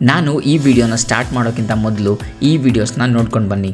ನಾನು ಈ ವಿಡಿಯೋನ ಸ್ಟಾರ್ಟ್ ಮಾಡೋಕ್ಕಿಂತ ಮೊದಲು ಈ ವಿಡಿಯೋಸ್ನ ನೋಡ್ಕೊಂಡು ಬನ್ನಿ.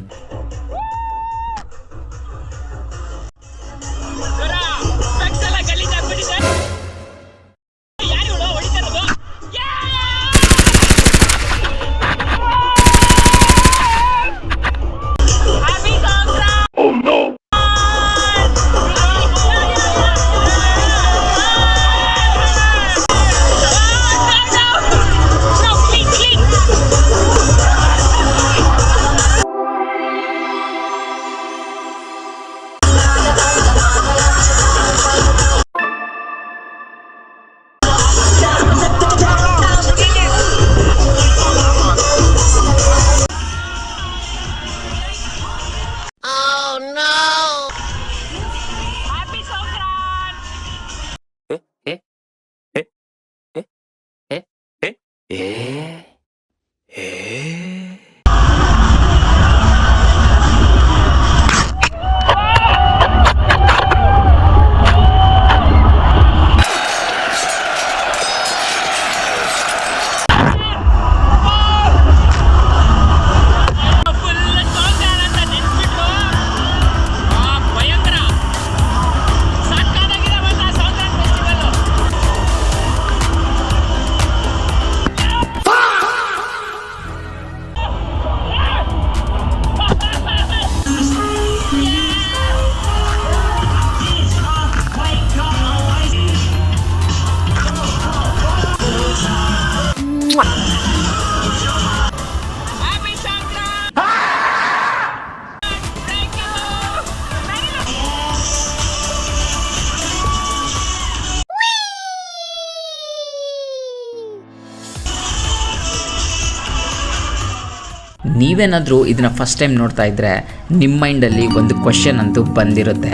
ನೀವೇನಾದರೂ ಇದನ್ನು ಫಸ್ಟ್ ಟೈಮ್ ನೋಡ್ತಾ ಇದ್ದರೆ ನಿಮ್ಮ ಮೈಂಡಲ್ಲಿ ಒಂದು ಕ್ವೆಶ್ಚನ್ ಅಂತೂ ಬಂದಿರುತ್ತೆ,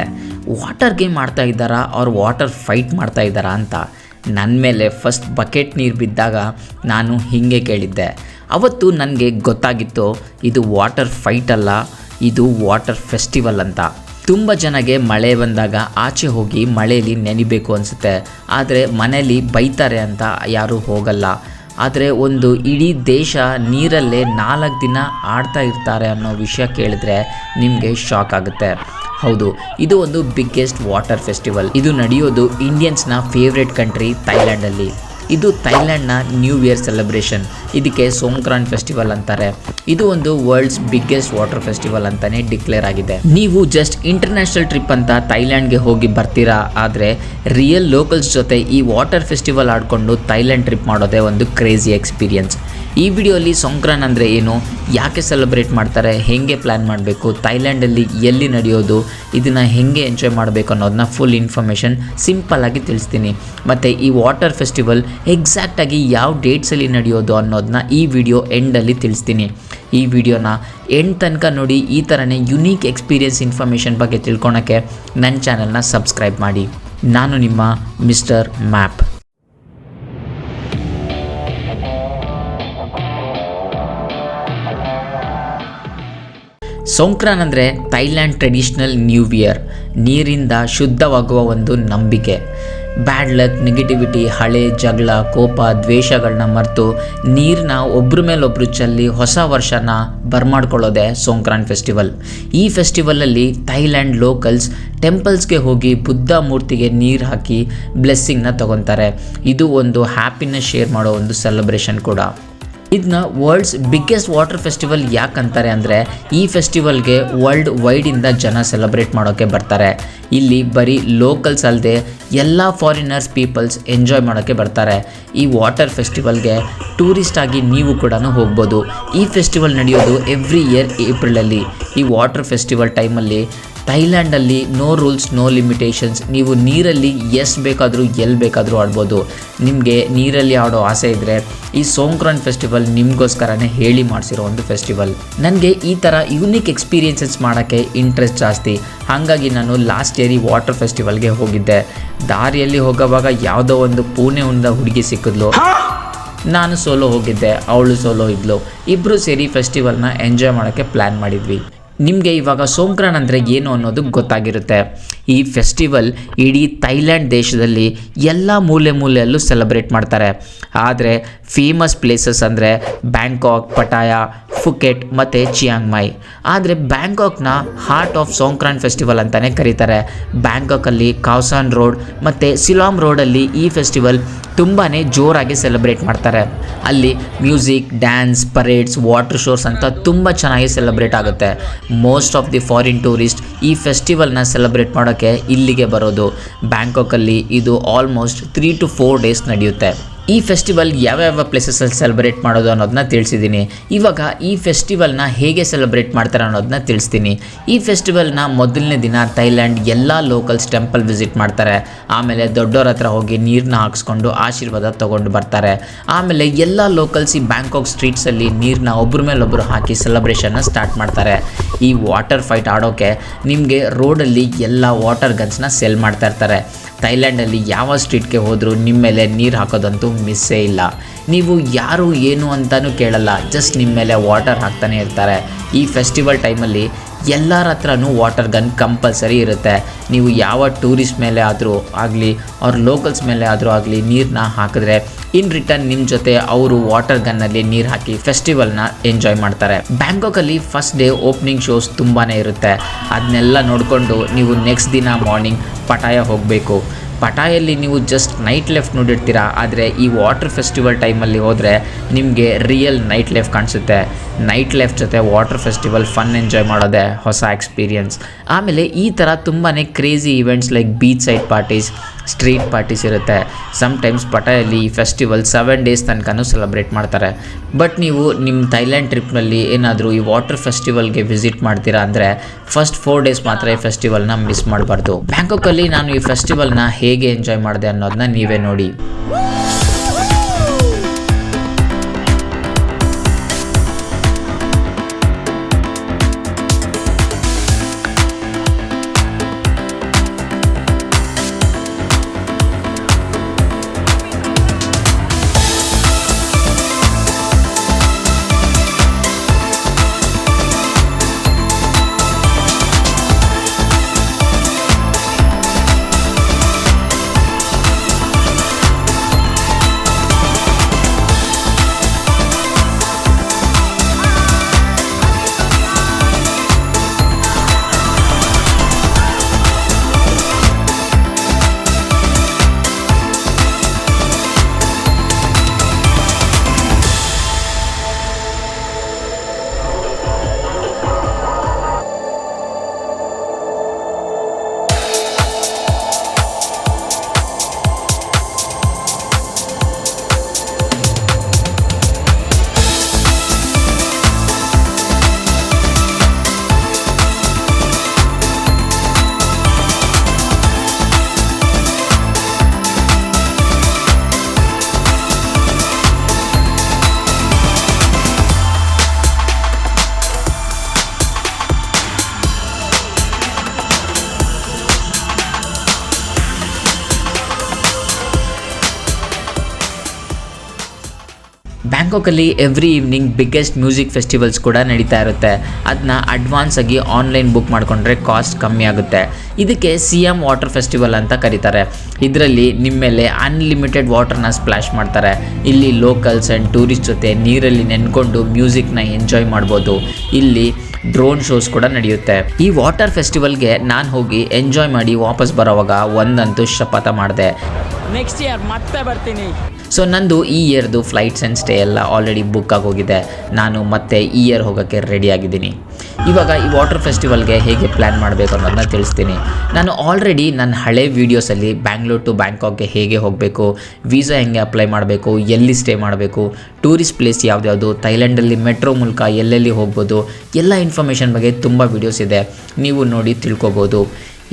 ವಾಟರ್ ಗೇಮ್ ಆಡ್ತಾ ಇದ್ದಾರಾ ಅವ್ರು ವಾಟರ್ ಫೈಟ್ ಮಾಡ್ತಾ ಇದ್ದಾರಾ ಅಂತ. ನನ್ನ ಮೇಲೆ ಫಸ್ಟ್ ಬಕೆಟ್ ನೀರು ಬಿದ್ದಾಗ ನಾನು ಹೀಗೆ ಕೇಳಿದ್ದೆ. ಅವತ್ತು ನನಗೆ ಗೊತ್ತಾಗಿತ್ತು ಇದು ವಾಟರ್ ಫೈಟ್ ಅಲ್ಲ, ಇದು ವಾಟರ್ ಫೆಸ್ಟಿವಲ್ ಅಂತ. ತುಂಬ ಜನಗೆ ಮಳೆ ಬಂದಾಗ ಆಚೆ ಹೋಗಿ ಮಳೆಯಲ್ಲಿ ನೆನಿಬೇಕು ಅನಿಸುತ್ತೆ, ಆದರೆ ಮನೇಲಿ ಬೈತಾರೆ ಅಂತ ಯಾರೂ ಹೋಗಲ್ಲ. ಆದರೆ ಒಂದು ಇಡೀ ದೇಶ ನೀರಲ್ಲೇ 4 ದಿನ ಆಡ್ತಾ ಇರ್ತಾರೆ ಅನ್ನೋ ವಿಷಯ ಕೇಳಿದ್ರೆ ನಿಮಗೆ ಶಾಕ್ ಆಗುತ್ತೆ. ಹೌದು, ಇದು ಒಂದು ಬಿಗ್ಗೆಸ್ಟ್ ವಾಟರ್ ಫೆಸ್ಟಿವಲ್. ಇದು ನಡೆಯೋದು ಇಂಡಿಯನ್ಸ್ನ ಫೇವ್ರೆಟ್ ಕಂಟ್ರಿ ಥೈಲ್ಯಾಂಡಲ್ಲಿ. ಇದು ಥೈಲ್ಯಾಂಡ್ನ ನ್ಯೂ ಇಯರ್ ಸೆಲೆಬ್ರೇಷನ್. ಇದಕ್ಕೆ ಸೋಂಕ್ರಾನ್ ಫೆಸ್ಟಿವಲ್ ಅಂತಾರೆ. ಇದು ಒಂದು ವರ್ಲ್ಡ್ಸ್ ಬಿಗ್ಗೆಸ್ಟ್ ವಾಟರ್ ಫೆಸ್ಟಿವಲ್ ಅಂತಲೇ ಡಿಕ್ಲೇರ್ ಆಗಿದೆ. ನೀವು ಜಸ್ಟ್ ಇಂಟರ್ನ್ಯಾಷನಲ್ ಟ್ರಿಪ್ ಅಂತ ಥೈಲ್ಯಾಂಡ್ಗೆ ಹೋಗಿ ಬರ್ತೀರಾ, ಆದರೆ ರಿಯಲ್ ಲೋಕಲ್ಸ್ ಜೊತೆ ಈ ವಾಟರ್ ಫೆಸ್ಟಿವಲ್ ಆಡಿಕೊಂಡು ಥೈಲ್ಯಾಂಡ್ ಟ್ರಿಪ್ ಮಾಡೋದೇ ಒಂದು ಕ್ರೇಜಿ ಎಕ್ಸ್ಪೀರಿಯನ್ಸ್. ಈ ವಿಡಿಯೋಲಿ ಸೋಂಕ್ರಾನ್ ಅಂದರೆ ಏನು, ಯಾಕೆ ಸೆಲೆಬ್ರೇಟ್ ಮಾಡ್ತಾರೆ, ಹೇಗೆ ಪ್ಲ್ಯಾನ್ ಮಾಡಬೇಕು, ಥೈಲ್ಯಾಂಡಲ್ಲಿ ಎಲ್ಲಿ ನಡೆಯೋದು, ಇದನ್ನು ಹೇಗೆ ಎಂಜಾಯ್ ಮಾಡಬೇಕು ಅನ್ನೋದನ್ನ ಫುಲ್ ಇನ್ಫಾರ್ಮೇಷನ್ ಸಿಂಪಲ್ಲಾಗಿ ತಿಳಿಸ್ತೀನಿ. ಮತ್ತು ಈ ವಾಟರ್ ಫೆಸ್ಟಿವಲ್ ಎಕ್ಸಾಕ್ಟಾಗಿ ಯಾವ ಡೇಟ್ಸಲ್ಲಿ ನಡೆಯೋದು ಅನ್ನೋದನ್ನ ಈ ವಿಡಿಯೋ ಎಂಡಲ್ಲಿ ತಿಳಿಸ್ತೀನಿ. ಈ ವಿಡಿಯೋನ ಎಂಡ್ ತನಕ ನೋಡಿ. ಈ ಥರನೇ ಯುನೀಕ್ ಎಕ್ಸ್ಪೀರಿಯನ್ಸ್ ಇನ್ಫಾರ್ಮೇಷನ್ ಬಗ್ಗೆ ತಿಳ್ಕೊಳಕ್ಕೆ ನನ್ನ ಚಾನಲ್ನ ಸಬ್ಸ್ಕ್ರೈಬ್ ಮಾಡಿ. ನಾನು ನಿಮ್ಮ ಮಿಸ್ಟರ್ ಮ್ಯಾಪ್. ಸೋಂಕ್ರಾನ್ ಅಂದರೆ ಥೈಲ್ಯಾಂಡ್ ಟ್ರೆಡಿಷ್ನಲ್ ನ್ಯೂ ಇಯರ್. ನೀರಿಂದ ಶುದ್ಧವಾಗುವ ಒಂದು ನಂಬಿಕೆ. ಬ್ಯಾಡ್ ಲಕ್, ನೆಗೆಟಿವಿಟಿ, ಹಳೆ ಜಗಳ, ಕೋಪ, ದ್ವೇಷಗಳನ್ನ ಮರೆತು ನೀರನ್ನ ಒಬ್ಬರ ಮೇಲೊಬ್ಬರು ಚೆಲ್ಲಿ ಹೊಸ ವರ್ಷನ ಬರ್ಮಾಡ್ಕೊಳ್ಳೋದೆ ಸೋಂಕ್ರಾನ್ ಫೆಸ್ಟಿವಲ್. ಈ ಫೆಸ್ಟಿವಲಲ್ಲಿ ಥೈಲ್ಯಾಂಡ್ ಲೋಕಲ್ಸ್ ಟೆಂಪಲ್ಸ್ಗೆ ಹೋಗಿ ಬುದ್ಧ ಮೂರ್ತಿಗೆ ನೀರು ಹಾಕಿ ಬ್ಲೆಸ್ಸಿಂಗ್ನ ತಗೊತಾರೆ. ಇದು ಒಂದು ಹ್ಯಾಪಿನೆಸ್ ಶೇರ್ ಮಾಡೋ ಒಂದು ಸೆಲೆಬ್ರೇಷನ್ ಕೂಡ. ಇದನ್ನ ವರ್ಲ್ಡ್ಸ್ ಬಿಗ್ಗೆಸ್ಟ್ ವಾಟರ್ ಫೆಸ್ಟಿವಲ್ ಯಾಕಂತಾರೆ ಅಂದರೆ ಈ ಫೆಸ್ಟಿವಲ್ಗೆ ವರ್ಲ್ಡ್ ವೈಡಿಂದ ಜನ ಸೆಲೆಬ್ರೇಟ್ ಮಾಡೋಕ್ಕೆ ಬರ್ತಾರೆ. ಇಲ್ಲಿ ಬರೀ ಲೋಕಲ್ಸ್ ಅಲ್ಲದೆ ಎಲ್ಲ ಫಾರಿನರ್ಸ್ ಪೀಪಲ್ಸ್ ಎಂಜಾಯ್ ಮಾಡೋಕ್ಕೆ ಬರ್ತಾರೆ. ಈ ವಾಟರ್ ಫೆಸ್ಟಿವಲ್ಗೆ ಟೂರಿಸ್ಟ್ ಆಗಿ ನೀವು ಕೂಡ ಹೋಗ್ಬೋದು. ಈ ಫೆಸ್ಟಿವಲ್ ನಡೆಯೋದು ಎವ್ರಿ ಇಯರ್ ಏಪ್ರಿಲಲ್ಲಿ. ಈ ವಾಟರ್ ಫೆಸ್ಟಿವಲ್ ಟೈಮಲ್ಲಿ ಥೈಲ್ಯಾಂಡಲ್ಲಿ ನೋ ರೂಲ್ಸ್, ನೋ ಲಿಮಿಟೇಷನ್ಸ್. ನೀವು ನೀರಲ್ಲಿ ಎಷ್ಟು ಬೇಕಾದರೂ ಎಲ್ಲಿ ಬೇಕಾದರೂ ಆಡ್ಬೋದು. ನಿಮಗೆ ನೀರಲ್ಲಿ ಆಡೋ ಆಸೆ ಇದ್ದರೆ ಈ ಸೋಂಕ್ರಾನ್ ಫೆಸ್ಟಿವಲ್ ನಿಮಗೋಸ್ಕರನೇ ಹೇಳಿ ಮಾಡಿಸಿರೋ ಒಂದು ಫೆಸ್ಟಿವಲ್. ನನಗೆ ಈ ಥರ ಯೂನಿಕ್ ಎಕ್ಸ್ಪೀರಿಯನ್ಸಸ್ ಮಾಡೋಕ್ಕೆ ಇಂಟ್ರೆಸ್ಟ್ ಜಾಸ್ತಿ. ಹಾಗಾಗಿ ನಾನು ಲಾಸ್ಟ್ ಇಯರ್ ಈ ವಾಟರ್ ಫೆಸ್ಟಿವಲ್ಗೆ ಹೋಗಿದ್ದೆ. ದಾರಿಯಲ್ಲಿ ಹೋಗೋವಾಗ ಯಾವುದೋ ಒಂದು ಪುಣೆ ಹುಡುಗಿ ಸಿಕ್ಕಿದ್ಲು. ನಾನು ಸೋಲೋ ಹೋಗಿದ್ದೆ, ಅವಳು ಸೋಲೋ ಇದ್ಲು. ಇಬ್ಬರು ಸೇರಿ ಫೆಸ್ಟಿವಲ್ನ ಎಂಜಾಯ್ ಮಾಡೋಕ್ಕೆ ಪ್ಲ್ಯಾನ್ ಮಾಡಿದ್ವಿ. ನಿಮಗೆ ಇವಾಗ ಸೋಂಕ್ರಾನ್ ಅಂದರೆ ಏನು ಅನ್ನೋದು ಗೊತ್ತಾಗಿರುತ್ತೆ. ಈ ಫೆಸ್ಟಿವಲ್ ಇಡೀ ಥೈಲ್ಯಾಂಡ್ ದೇಶದಲ್ಲಿ ಎಲ್ಲ ಮೂಲೆಯಲ್ಲೂ ಸೆಲೆಬ್ರೇಟ್ ಮಾಡ್ತಾರೆ. ಆದರೆ ಫೇಮಸ್ ಪ್ಲೇಸಸ್ ಅಂದರೆ ಬ್ಯಾಂಕಾಕ್, ಪಟಾಯಾ, ಫುಕೆಟ್ ಮತ್ತು ಚಿಯಾಂಗ್ ಮೈ. ಆದರೆ ಬ್ಯಾಂಕಾಕ್ನ ಹಾರ್ಟ್ ಆಫ್ ಸೋಂಕ್ರಾನ್ ಫೆಸ್ಟಿವಲ್ ಅಂತಲೇ ಕರೀತಾರೆ. ಬ್ಯಾಂಕಾಕಲ್ಲಿ ಕಾವ್ಸಾನ್ ರೋಡ್ ಮತ್ತು ಸಿಲಾಮ್ ರೋಡಲ್ಲಿ ಈ ಫೆಸ್ಟಿವಲ್ ತುಂಬಾ ಜೋರಾಗಿ ಸೆಲೆಬ್ರೇಟ್ ಮಾಡ್ತಾರೆ. ಅಲ್ಲಿ ಮ್ಯೂಸಿಕ್, ಡ್ಯಾನ್ಸ್, ಪರೇಡ್ಸ್, ವಾಟರ್ ಶೋಸ್ ಅಂತ ತುಂಬ ಚೆನ್ನಾಗಿ ಸೆಲೆಬ್ರೇಟ್ ಆಗುತ್ತೆ. Most of the foreign tourist ಈ ಫೆಸ್ಟಿವಲ್ನ ಸೆಲೆಬ್ರೇಟ್ ಮಾಡೋಕ್ಕೆ ಇಲ್ಲಿಗೆ ಬರೋದು. ಬ್ಯಾಂಕಾಕಲ್ಲಿ ಇದು ಆಲ್ಮೋಸ್ಟ್ 3 to 4 ಡೇಸ್ ನಡೆಯುತ್ತೆ. ಈ ಫೆಸ್ಟಿವಲ್ ಯಾವ್ಯಾವ ಪ್ಲೇಸಸಲ್ಲಿ ಸೆಲೆಬ್ರೇಟ್ ಮಾಡೋದು ಅನ್ನೋದನ್ನ ತಿಳಿಸಿದ್ದೀನಿ. ಇವಾಗ ಈ ಫೆಸ್ಟಿವಲ್ನ ಹೇಗೆ ಸೆಲೆಬ್ರೇಟ್ ಮಾಡ್ತಾರೆ ಅನ್ನೋದನ್ನ ತಿಳಿಸ್ತೀನಿ. ಈ ಫೆಸ್ಟಿವಲ್ನ ಮೊದಲನೇ ದಿನ ಥೈಲ್ಯಾಂಡ್ ಎಲ್ಲ ಲೋಕಲ್ಸ್ ಟೆಂಪಲ್ ವಿಸಿಟ್ ಮಾಡ್ತಾರೆ. ಆಮೇಲೆ ದೊಡ್ಡವ್ರ ಹತ್ರ ಹೋಗಿ ನೀರನ್ನ ಹಾಕ್ಸ್ಕೊಂಡು ಆಶೀರ್ವಾದ ತೊಗೊಂಡು ಬರ್ತಾರೆ. ಆಮೇಲೆ ಎಲ್ಲ ಲೋಕಲ್ಸ್ ಈ ಬ್ಯಾಂಕಾಕ್ ಸ್ಟ್ರೀಟ್ಸಲ್ಲಿ ನೀರನ್ನ ಒಬ್ಬರ ಮೇಲೊಬ್ಬರು ಹಾಕಿ ಸೆಲೆಬ್ರೇಷನ್ನ ಸ್ಟಾರ್ಟ್ ಮಾಡ್ತಾರೆ. ಈ ವಾಟರ್ ಫೈಟ್ ಆಡೋಕ್ಕೆ ನಿಮಗೆ ರೋಡಲ್ಲಿ ಎಲ್ಲ ವಾಟರ್ ಗನ್ಸ್ನ ಸೆಲ್ ಮಾಡ್ತಾ ಇರ್ತಾರೆ. ಥೈಲ್ಯಾಂಡಲ್ಲಿ ಯಾವ ಸ್ಟ್ರೀಟ್ಗೆ ಹೋದರೂ ನಿಮ್ಮ ಮೇಲೆ ನೀರು ಹಾಕೋದಂತೂ ಮಿಸ್ಸೇ ಇಲ್ಲ. ನೀವು ಯಾರು ಏನು ಅಂತಲೂ ಕೇಳಲ್ಲ, ಜಸ್ಟ್ ನಿಮ್ಮ ಮೇಲೆ ವಾಟರ್ ಹಾಕ್ತಾನೆ ಇರ್ತಾರೆ. ಈ ಫೆಸ್ಟಿವಲ್ ಟೈಮಲ್ಲಿ ಎಲ್ಲರ ಹತ್ರನೂ ವಾಟರ್ ಗನ್ ಕಂಪಲ್ಸರಿ ಇರುತ್ತೆ. ನೀವು ಯಾವ ಟೂರಿಸ್ಟ್ ಮೇಲೆ ಆದರೂ ಆಗಲಿ ಅವ್ರ ಲೋಕಲ್ಸ್ ಮೇಲೆ ಆದರೂ ಆಗಲಿ ನೀರನ್ನ ಹಾಕಿದ್ರೆ ಇನ್ ರಿಟರ್ನ್ ನಿಮ್ಮ ಜೊತೆ ಅವರು ವಾಟರ್ ಗನ್ನಲ್ಲಿ ನೀರು ಹಾಕಿ ಫೆಸ್ಟಿವಲ್ನ ಎಂಜಾಯ್ ಮಾಡ್ತಾರೆ. ಬ್ಯಾಂಕಾಕಲ್ಲಿ ಫಸ್ಟ್ ಡೇ ಓಪನಿಂಗ್ ಶೋಸ್ ತುಂಬಾ ಇರುತ್ತೆ. ಅದನ್ನೆಲ್ಲ ನೋಡಿಕೊಂಡು ನೀವು ನೆಕ್ಸ್ಟ್ ದಿನ ಮಾರ್ನಿಂಗ್ ಪಟಾಯ ಹೋಗಬೇಕು. ಪಟಾಯಲ್ಲಿ ನೀವು ಜಸ್ಟ್ ನೈಟ್ ಲೈಫ್ ನೋಡಿರ್ತೀರಾ, ಆದರೆ ಈ ವಾಟರ್ ಫೆಸ್ಟಿವಲ್ ಟೈಮಲ್ಲಿ ಹೋದರೆ ನಿಮಗೆ ರಿಯಲ್ ನೈಟ್ ಲೈಫ್ ಕಾಣಿಸುತ್ತೆ. ನೈಟ್ ಲೈಫ್ ಜೊತೆ ವಾಟರ್ ಫೆಸ್ಟಿವಲ್ ಫನ್ ಎಂಜಾಯ್ ಮಾಡೋದೇ ಹೊಸ ಎಕ್ಸ್ಪೀರಿಯನ್ಸ್. ಆಮೇಲೆ ಈ ಥರ ತುಂಬಾ crazy events like beach side parties, street parties ಇರುತ್ತೆ. ಸಮ್ಟೈಮ್ಸ್ ಪಟಾಯಲ್ಲಿ ಈ ಫೆಸ್ಟಿವಲ್ 7 ಡೇಸ್ ತನಕನೂ ಸೆಲೆಬ್ರೇಟ್ ಮಾಡ್ತಾರೆ. ಬಟ್ ನೀವು ನಿಮ್ಮ ಥೈಲ್ಯಾಂಡ್ ಟ್ರಿಪ್ನಲ್ಲಿ ಏನಾದರೂ ಈ ವಾಟರ್ ಫೆಸ್ಟಿವಲ್ಗೆ ವಿಸಿಟ್ ಮಾಡ್ತೀರಾ ಅಂದರೆ ಫಸ್ಟ್ 4 ಡೇಸ್ ಮಾತ್ರ ಈ ಫೆಸ್ಟಿವಲ್ನ ಮಿಸ್ ಮಾಡಬಾರ್ದು. ಬ್ಯಾಂಕಾಕಲ್ಲಿ ನಾನು ಈ ಫೆಸ್ಟಿವಲ್ನ ಹೇಗೆ ಎಂಜಾಯ್ ಮಾಡಿದೆ ಅನ್ನೋದನ್ನ ನೀವೇ ನೋಡಿ. ಬ್ಯಾಂಕಾಕಲ್ಲಿ every evening biggest music festivals ಕೂಡ ನಡೀತಾ ಇರುತ್ತೆ. ಅದನ್ನ ಅಡ್ವಾನ್ಸ್ ಆಗಿ ಆನ್ಲೈನ್ ಬುಕ್ ಮಾಡಿಕೊಂಡ್ರೆ ಕಾಸ್ಟ್ ಕಮ್ಮಿ ಆಗುತ್ತೆ. ಇದಕ್ಕೆ ಸಿಯಾಮ್ ವಾಟರ್ ಫೆಸ್ಟಿವಲ್ ಅಂತ ಕರೀತಾರೆ. ಇದರಲ್ಲಿ ನಿಮ್ಮ ಮೇಲೆ ಅನ್ಲಿಮಿಟೆಡ್ ವಾಟರ್ನ ಸ್ಪ್ಲಾಶ್ ಮಾಡ್ತಾರೆ. ಇಲ್ಲಿ ಲೋಕಲ್ಸ್ ಆ್ಯಂಡ್ ಟೂರಿಸ್ಟ್ ಜೊತೆ ನೀರಲ್ಲಿ ನೆನ್ಕೊಂಡು ಮ್ಯೂಸಿಕ್ನ ಎಂಜಾಯ್ ಮಾಡ್ಬೋದು. ಇಲ್ಲಿ ಡ್ರೋನ್ ಶೋಸ್ ಕೂಡ ನಡೆಯುತ್ತೆ. ಈ ವಾಟರ್ ಫೆಸ್ಟಿವಲ್ಗೆ ನಾನು ಹೋಗಿ ಎಂಜಾಯ್ ಮಾಡಿ ವಾಪಸ್ ಬರೋವಾಗ ಒಂದಂತೂ ಶಪಥ ಮಾಡಿದೆ, ನೆಕ್ಸ್ಟ್ ಇಯರ್ ಮತ್ತೆ ಬರ್ತೀನಿ. ಸೊ ನಂದು ಈ ಇಯರ್ದು ಫ್ಲೈಟ್ಸ್ ಆ್ಯಂಡ್ ಸ್ಟೇ ಎಲ್ಲ ಆಲ್ರೆಡಿ ಬುಕ್ ಆಗೋಗಿದೆ. ನಾನು ಮತ್ತೆ ಈ ಇಯರ್ ಹೋಗೋಕ್ಕೆ ರೆಡಿಯಾಗಿದ್ದೀನಿ. ಇವಾಗ ಈ ವಾಟರ್ ಫೆಸ್ಟಿವಲ್ಗೆ ಹೇಗೆ ಪ್ಲ್ಯಾನ್ ಮಾಡಬೇಕು ಅನ್ನೋದನ್ನ ತಿಳಿಸ್ತೀನಿ. ನಾನು ಆಲ್ರೆಡಿ ನನ್ನ ಹಳೆ ವೀಡಿಯೋಸಲ್ಲಿ ಬ್ಯಾಂಗ್ಳೂರ್ ಟು ಬ್ಯಾಂಕಾಕ್ಗೆ ಹೇಗೆ ಹೋಗಬೇಕು, ವೀಸಾ ಹೆಂಗೆ ಅಪ್ಲೈ ಮಾಡಬೇಕು, ಎಲ್ಲಿ ಸ್ಟೇ ಮಾಡಬೇಕು, ಟೂರಿಸ್ಟ್ ಪ್ಲೇಸ್ ಯಾವ್ದ್ಯಾವುದು, ಥೈಲ್ಯಾಂಡಲ್ಲಿ ಮೆಟ್ರೋ ಮೂಲಕ ಎಲ್ಲೆಲ್ಲಿ ಹೋಗ್ಬೋದು, ಎಲ್ಲ ಇನ್ಫಾರ್ಮೇಷನ್ ಬಗ್ಗೆ ತುಂಬ ವೀಡಿಯೋಸ್ ಇದೆ, ನೀವು ನೋಡಿ ತಿಳ್ಕೊಬೋದು.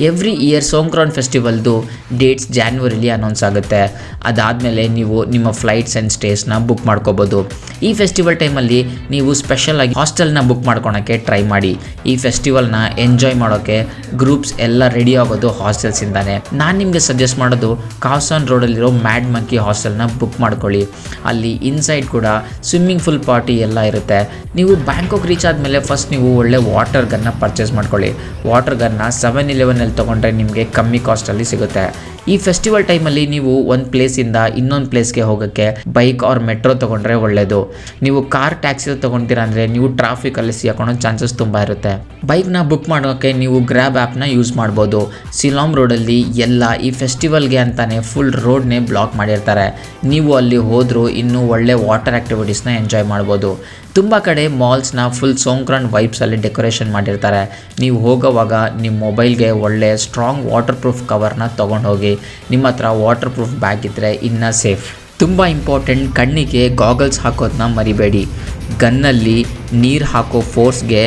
ಎವ್ರಿ ಇಯರ್ ಸೋಂಕ್ರಾನ್ ಫೆಸ್ಟಿವಲ್ದು ಡೇಟ್ಸ್ ಜಾನ್ವರಿಲಿ ಅನೌನ್ಸ್ ಆಗುತ್ತೆ. ಅದಾದಮೇಲೆ ನೀವು ನಿಮ್ಮ ಫ್ಲೈಟ್ಸ್ ಆ್ಯಂಡ್ ಸ್ಟೇಸ್ನ ಬುಕ್ ಮಾಡ್ಕೋಬೋದು. ಈ ಫೆಸ್ಟಿವಲ್ ಟೈಮಲ್ಲಿ ನೀವು ಸ್ಪೆಷಲಾಗಿ ಹಾಸ್ಟೆಲ್ನ ಬುಕ್ ಮಾಡ್ಕೊಳಕ್ಕೆ ಟ್ರೈ ಮಾಡಿ. ಈ ಫೆಸ್ಟಿವಲ್ನ ಎಂಜಾಯ್ ಮಾಡೋಕ್ಕೆ ಗ್ರೂಪ್ಸ್ ಎಲ್ಲ ರೆಡಿ ಆಗೋದು ಹಾಸ್ಟೆಲ್ಸಿಂದಾನೆ. ನಾನು ನಿಮಗೆ ಸಜೆಸ್ಟ್ ಮಾಡೋದು ಕಾವ್ಸಾನ್ ರೋಡಲ್ಲಿರೋ ಮ್ಯಾಡ್ ಮಂಕಿ ಹಾಸ್ಟೆಲ್ನ ಬುಕ್ ಮಾಡ್ಕೊಳ್ಳಿ. ಅಲ್ಲಿ ಇನ್ಸೈಡ್ ಕೂಡ ಸ್ವಿಮ್ಮಿಂಗ್ ಫುಲ್ ಪಾರ್ಟಿ ಎಲ್ಲ ಇರುತ್ತೆ. ನೀವು ಬ್ಯಾಂಕಾಕ್ ರೀಚ್ ಆದಮೇಲೆ ಫಸ್ಟ್ ನೀವು ಒಳ್ಳೆ ವಾಟರ್ ಗನ್ನ ಪರ್ಚೇಸ್ ಮಾಡ್ಕೊಳ್ಳಿ. ವಾಟರ್ ಗನ್ನ 7-Eleven ತೊಗೊಂಡ್ರೆ ನಿಮಗೆ ಕಮ್ಮಿ ಕಾಸ್ಟಲ್ಲಿ ಸಿಗುತ್ತೆ. ಈ ಫೆಸ್ಟಿವಲ್ ಟೈಮಲ್ಲಿ ನೀವು ಒಂದು ಪ್ಲೇಸಿಂದ ಇನ್ನೊಂದು ಪ್ಲೇಸ್ಗೆ ಹೋಗೋಕ್ಕೆ ಬೈಕ್ ಆರ್ ಮೆಟ್ರೋ ತೊಗೊಂಡ್ರೆ ಒಳ್ಳೆಯದು. ನೀವು ಕಾರ್ ಟ್ಯಾಕ್ಸಿ ತೊಗೊತೀರಾ ಅಂದರೆ ನೀವು ಟ್ರಾಫಿಕಲ್ಲಿ ಸಿಕ್ಕೊಳ್ಳೋ ಚಾನ್ಸಸ್ ತುಂಬ ಇರುತ್ತೆ. ಬೈಕ್ನ ಬುಕ್ ಮಾಡೋಕ್ಕೆ ನೀವು ಗ್ರ್ಯಾಬ್ ಆ್ಯಪ್ನ ಯೂಸ್ ಮಾಡ್ಬೋದು. ಸಿಲಾಮ್ ರೋಡಲ್ಲಿ ಎಲ್ಲ ಈ ಫೆಸ್ಟಿವಲ್ಗೆ ಅಂತಲೇ ಫುಲ್ ರೋಡ್ನೇ ಬ್ಲಾಕ್ ಮಾಡಿರ್ತಾರೆ. ನೀವು ಅಲ್ಲಿ ಹೋದರೂ ಇನ್ನೂ ಒಳ್ಳೆ ವಾಟರ್ ಆ್ಯಕ್ಟಿವಿಟೀಸ್ನ ಎಂಜಾಯ್ ಮಾಡ್ಬೋದು. ತುಂಬ ಕಡೆ ಮಾಲ್ಸ್ನ ಫುಲ್ ಸೋಂಕ್ರಾನ್ ವೈಬ್ಸಲ್ಲಿ ಡೆಕೋರೇಷನ್ ಮಾಡಿರ್ತಾರೆ. ನೀವು ಹೋಗೋವಾಗ ನಿಮ್ಮ ಮೊಬೈಲ್ಗೆ ಒಳ್ಳೆ ಸ್ಟ್ರಾಂಗ್ ವಾಟರ್ ಪ್ರೂಫ್ ಕವರ್ನ ತೊಗೊಂಡು ಹೋಗಿ. ನಿಮ್ಮ ಹತ್ರ ವಾಟರ್ ಪ್ರೂಫ್ ಬ್ಯಾಗ್ ಇದ್ದರೆ ಇನ್ನೂ ಸೇಫ್. ತುಂಬ ಇಂಪಾರ್ಟೆಂಟ್, ಕಣ್ಣಿಗೆ ಗಾಗಲ್ಸ್ ಹಾಕೋದನ್ನ ಮರಿಬೇಡಿ. ಗನ್ನಲ್ಲಿ ನೀರು ಹಾಕೋ ಫೋರ್ಸ್ಗೆ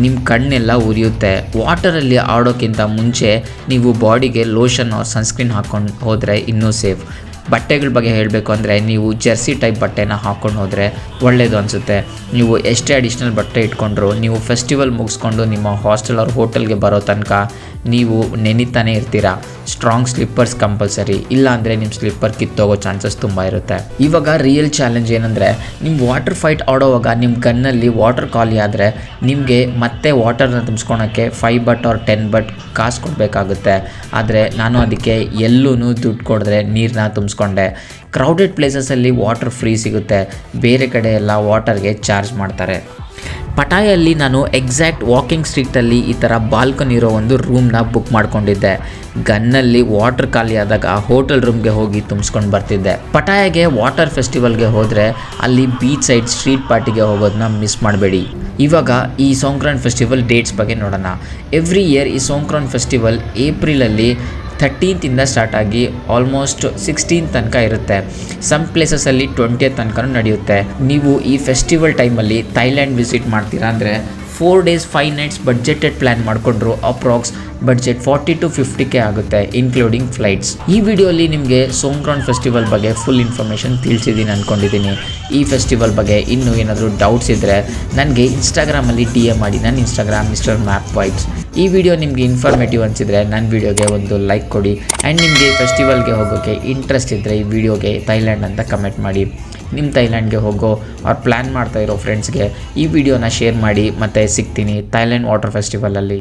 ನಿಮ್ಮ ಕಣ್ಣೆಲ್ಲ ಉರಿಯುತ್ತೆ. ವಾಟರಲ್ಲಿ ಆಡೋಕ್ಕಿಂತ ಮುಂಚೆ ನೀವು ಬಾಡಿಗೆ ಲೋಷನ್ ಆರ್ ಸನ್ಸ್ಕ್ರೀನ್ ಹಾಕ್ಕೊಂಡು ಹೋದರೆ ಇನ್ನೂ ಸೇಫ್. ಬಟ್ಟೆಗಳ ಬಗ್ಗೆ ಹೇಳಬೇಕು ಅಂದರೆ ನೀವು ಜರ್ಸಿ ಟೈಪ್ ಬಟ್ಟೆನ ಹಾಕ್ಕೊಂಡು ಹೋದರೆ ಒಳ್ಳೆಯದು ಅನಿಸುತ್ತೆ. ನೀವು ಎಷ್ಟೇ ಅಡಿಷ್ನಲ್ ಬಟ್ಟೆ ಇಟ್ಕೊಂಡ್ರು ನೀವು ಫೆಸ್ಟಿವಲ್ ಮುಗಿಸ್ಕೊಂಡು ನಿಮ್ಮ ಹಾಸ್ಟೆಲ್ ಅವ್ರ ಹೋಟೆಲ್ಗೆ ಬರೋ ತನಕ ನೀವು ನೆನಿತಾನೆ ಇರ್ತೀರಾ. ಸ್ಟ್ರಾಂಗ್ ಸ್ಲಿಪ್ಪರ್ಸ್ ಕಂಪಲ್ಸರಿ, ಇಲ್ಲ ಅಂದರೆ ನಿಮ್ಮ ಸ್ಲಿಪ್ಪರ್ ಕಿತ್ತೋಗೋ ಚಾನ್ಸಸ್ ತುಂಬ ಇರುತ್ತೆ. ಇವಾಗ ರಿಯಲ್ ಚಾಲೆಂಜ್ ಏನಂದರೆ ನಿಮ್ಮ ವಾಟರ್ ಫೈಟ್ ಆಡೋವಾಗ ನಿಮ್ಮ ಗನ್ನಲ್ಲಿ ವಾಟರ್ ಖಾಲಿ ಆದರೆ ನಿಮಗೆ ಮತ್ತೆ ವಾಟರ್ನ ತುಂಬಿಸ್ಕೊಳಕ್ಕೆ 5 ಬಟ್ ಆರ್ 10 ಬಟ್ ಕಾಸು ಕೊಡಬೇಕಾಗುತ್ತೆ. ಆದರೆ ನಾನು ಅದಕ್ಕೆ ಎಲ್ಲೂ ದುಡ್ಡು ಕೊಡಿದ್ರೆ ನೀರನ್ನ ತುಂಬಿಸ್ಕೊಂಡೆ. ಕ್ರೌಡೆಡ್ ಪ್ಲೇಸಸಲ್ಲಿ ವಾಟರ್ ಫ್ರೀ ಸಿಗುತ್ತೆ, ಬೇರೆ ಕಡೆ ಎಲ್ಲ ವಾಟರ್ಗೆ ಚಾರ್ಜ್ ಮಾಡ್ತಾರೆ. ಪಟಾಯಲ್ಲಿ ನಾನು ಎಕ್ಸಾಕ್ಟ್ ವಾಕಿಂಗ್ ಸ್ಟ್ರೀಟಲ್ಲಿ ಈ ಥರ ಬಾಲ್ಕನಿ ಇರೋ ಒಂದು ರೂಮ್ನ ಬುಕ್ ಮಾಡ್ಕೊಂಡಿದ್ದೆ. ಗನ್ನಲ್ಲಿ ವಾಟರ್ ಖಾಲಿ ಆದಾಗ ಹೋಟೆಲ್ ರೂಮ್ಗೆ ಹೋಗಿ ತುಂಬಿಸ್ಕೊಂಡು ಬರ್ತಿದ್ದೆ. ಪಟಾಯಾಗೆ ವಾಟರ್ ಫೆಸ್ಟಿವಲ್ಗೆ ಹೋದರೆ ಅಲ್ಲಿ ಬೀಚ್ ಸೈಡ್ ಸ್ಟ್ರೀಟ್ ಪಾರ್ಟಿಗೆ ಹೋಗೋದನ್ನ ಮಿಸ್ ಮಾಡಬೇಡಿ. ಇವಾಗ ಈ ಸೋಂಕ್ರಾನ್ ಫೆಸ್ಟಿವಲ್ ಡೇಟ್ಸ್ ಬಗ್ಗೆ ನೋಡೋಣ. ಎವ್ರಿ ಇಯರ್ ಈ ಸೋಂಕ್ರಾನ್ ಫೆಸ್ಟಿವಲ್ ಏಪ್ರಿಲಲ್ಲಿ 13th ಸ್ಟಾರ್ಟ್ ಆಗಿ ಆಲ್ಮೋಸ್ಟ್ 16th ತನಕ ಇರುತ್ತೆ. ಸಮ್ ಪ್ಲೇಸಸಲ್ಲಿ 20th ತನಕ ನಡೆಯುತ್ತೆ. ನೀವು ಈ ಫೆಸ್ಟಿವಲ್ ಟೈಮಲ್ಲಿ ಥೈಲ್ಯಾಂಡ್ ವಿಸಿಟ್ ಮಾಡ್ತೀರಾ ಅಂದರೆ 4 days 5 nights ಬಡ್ಜೆಟೆಡ್ ಪ್ಲ್ಯಾನ್ ಮಾಡಿಕೊಂಡ್ರು ಅಪ್ರಾಕ್ಸ್ ಬಡ್ಜೆಟ್ 40 to 50K ಆಗುತ್ತೆ, ಇನ್ಕ್ಲೂಡಿಂಗ್ ಫ್ಲೈಟ್ಸ್. ಈ ವಿಡಿಯೋಲಿ ನಿಮಗೆ ಸೋಂಕ್ರಾನ್ ಫೆಸ್ಟಿವಲ್ ಬಗ್ಗೆ ಫುಲ್ ಇನ್ಫಾರ್ಮೇಷನ್ ತಿಳಿಸಿದ್ದೀನಿ ಅಂದ್ಕೊಂಡಿದ್ದೀನಿ. ಈ ಫೆಸ್ಟಿವಲ್ ಬಗ್ಗೆ ಇನ್ನೂ ಏನಾದರೂ ಡೌಟ್ಸ್ ಇದ್ದರೆ ನನಗೆ ಇನ್ಸ್ಟಾಗ್ರಾಮಲ್ಲಿ DM ಮಾಡಿ. ನನ್ನ ಇನ್ಸ್ಟಾಗ್ರಾಮ್ ಮಿಸ್ಟರ್ ಮ್ಯಾಪ್ ವೈಬ್ಸ್. ಈ ವಿಡಿಯೋ ನಿಮಗೆ ಇನ್ಫಾರ್ಮೇಟಿವ್ ಅನಿಸಿದರೆ ನನ್ನ ವಿಡಿಯೋಗೆ ಒಂದು ಲೈಕ್ ಕೊಡಿ. ಆ್ಯಂಡ್ ನಿಮಗೆ ಫೆಸ್ಟಿವಲ್ಗೆ ಹೋಗೋಕ್ಕೆ ಇಂಟ್ರೆಸ್ಟ್ ಇದ್ದರೆ ಈ ವಿಡಿಯೋಗೆ ಥೈಲ್ಯಾಂಡ್ ಅಂತ ಕಮೆಂಟ್ ಮಾಡಿ. ನಿಮ್ಮ ಥೈಲ್ಯಾಂಡ್ಗೆ ಹೋಗೋ ಅವ್ರು ಪ್ಲ್ಯಾನ್ ಮಾಡ್ತಾ ಇರೋ ಫ್ರೆಂಡ್ಸ್ಗೆ ಈ ವಿಡಿಯೋನ ಶೇರ್ ಮಾಡಿ. ಮತ್ತು ಸಿಗ್ತೀನಿ ಥೈಲ್ಯಾಂಡ್ ವಾಟರ್ ಫೆಸ್ಟಿವಲಲ್ಲಿ.